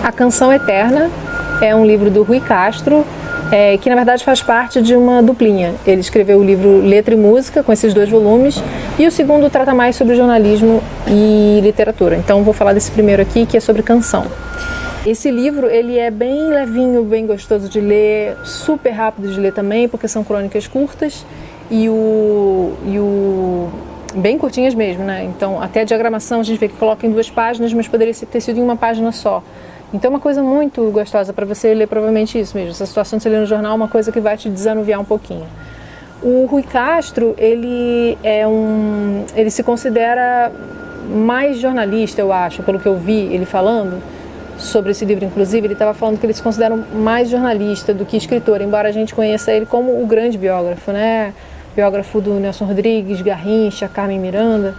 A Canção Eterna é um livro do Rui Castro, que na verdade faz parte de uma duplinha. Ele escreveu o livro Letra e Música, com esses 2 volumes, e o segundo trata mais sobre jornalismo e literatura. Então vou falar desse primeiro aqui, que é sobre canção. Esse livro ele é bem levinho, bem gostoso de ler, super rápido de ler também, porque são crônicas curtas e bem curtinhas mesmo, né? Então até a diagramação a gente vê que coloca em 2 páginas, mas poderia ter sido em uma página só. Então é uma coisa muito gostosa para você ler, provavelmente isso mesmo. Essa situação de você ler no jornal é uma coisa que vai te desanuviar um pouquinho. O Rui Castro, ele se considera mais jornalista, eu acho, pelo que eu vi ele falando sobre esse livro. Inclusive, ele estava falando que ele se considera mais jornalista do que escritor, embora a gente conheça ele como o grande biógrafo, né? Biógrafo do Nelson Rodrigues, Garrincha, Carmen Miranda.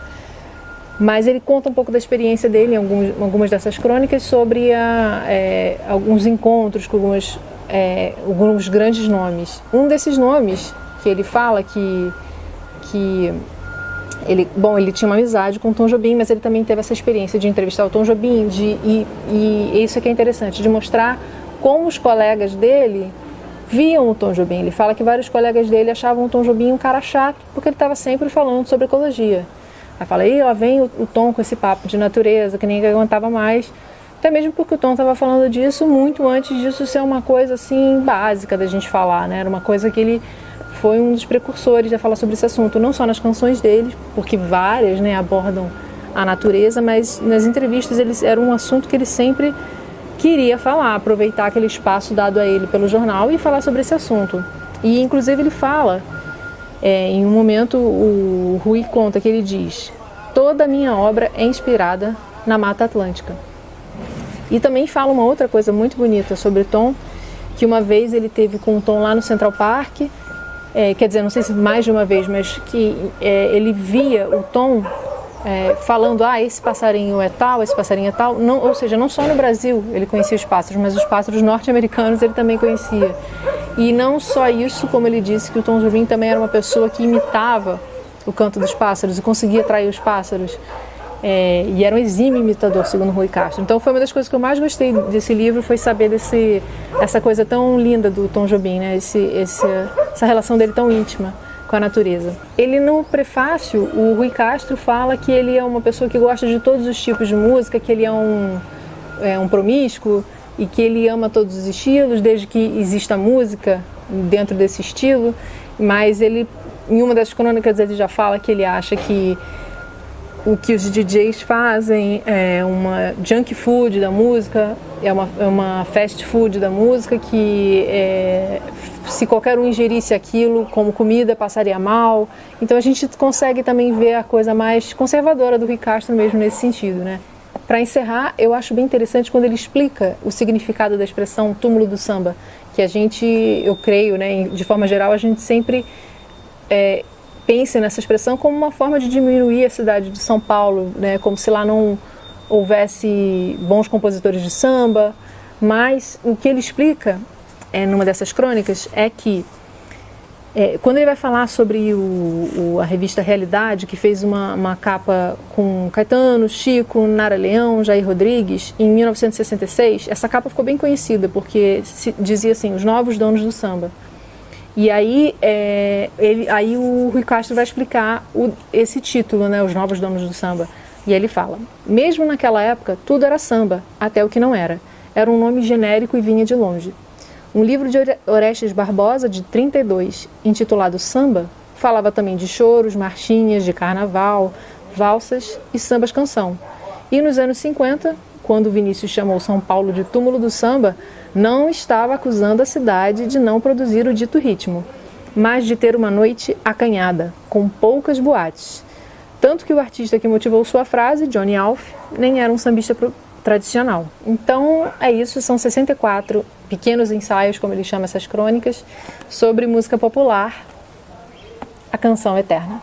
Mas ele conta um pouco da experiência dele em algumas dessas crônicas sobre alguns encontros com alguns grandes nomes. Um desses nomes que ele fala que ele tinha uma amizade com o Tom Jobim, mas ele também teve essa experiência de entrevistar o Tom Jobim, e isso aqui é interessante, de mostrar como os colegas dele viam o Tom Jobim. Ele fala que vários colegas dele achavam o Tom Jobim um cara chato, porque ele estava sempre falando sobre ecologia. Aí fala, lá vem o Tom com esse papo de natureza, que ninguém aguentava mais. Até mesmo porque o Tom estava falando disso muito antes disso ser uma coisa assim básica da gente falar, né? Era uma coisa que ele foi um dos precursores a falar sobre esse assunto, não só nas canções dele, porque várias, né, abordam a natureza, mas nas entrevistas era um assunto que ele sempre queria falar, aproveitar aquele espaço dado a ele pelo jornal e falar sobre esse assunto. E inclusive ele fala, em um momento o Rui conta que ele diz: toda a minha obra é inspirada na Mata Atlântica. E também fala uma outra coisa muito bonita sobre Tom, que uma vez ele teve com o Tom lá no Central Park, quer dizer, não sei se mais de uma vez, mas que ele via o Tom falando, esse passarinho é tal, esse passarinho é tal. Não, ou seja, não só no Brasil ele conhecia os pássaros, mas os pássaros norte-americanos ele também conhecia. E não só isso, como ele disse que o Tom Jobim também era uma pessoa que imitava o canto dos pássaros e conseguia atrair os pássaros. E era um exímio imitador, segundo Rui Castro. Então foi uma das coisas que eu mais gostei desse livro, foi saber essa coisa tão linda do Tom Jobim, né? Essa relação dele tão íntima com a natureza. Ele, no prefácio, o Rui Castro fala que ele é uma pessoa que gosta de todos os tipos de música, que ele é um promíscuo e que ele ama todos os estilos, desde que exista música dentro desse estilo. Mas ele, em uma das crônicas, ele já fala que ele acha que o que os DJs fazem é uma junk food da música, é uma fast food da música, que se qualquer um ingerisse aquilo como comida passaria mal. Então a gente consegue também ver a coisa mais conservadora do Rui Castro mesmo nesse sentido, né? Para encerrar, eu acho bem interessante quando ele explica o significado da expressão túmulo do samba, que eu creio, né, de forma geral, a gente sempre pensa nessa expressão como uma forma de diminuir a cidade de São Paulo, né, como se lá não houvesse bons compositores de samba. Mas o que ele explica numa dessas crônicas é que quando ele vai falar sobre a revista Realidade, que fez uma capa com Caetano, Chico, Nara Leão, Jair Rodrigues, em 1966, essa capa ficou bem conhecida porque dizia assim, os novos donos do samba. E aí, aí o Rui Castro vai explicar esse título, né, os novos donos do samba. E ele fala, mesmo naquela época, tudo era samba, até o que não era. Era um nome genérico e vinha de longe. Um livro de Orestes Barbosa, de 32, intitulado Samba, falava também de choros, marchinhas, de carnaval, valsas e sambas-canção. E nos anos 50, quando Vinícius chamou São Paulo de túmulo do samba, não estava acusando a cidade de não produzir o dito ritmo, mas de ter uma noite acanhada, com poucas boates. Tanto que o artista que motivou sua frase, Johnny Alf, nem era um sambista tradicional. Então é isso, são 64 pequenos ensaios, como ele chama essas crônicas, sobre música popular, a Canção Eterna.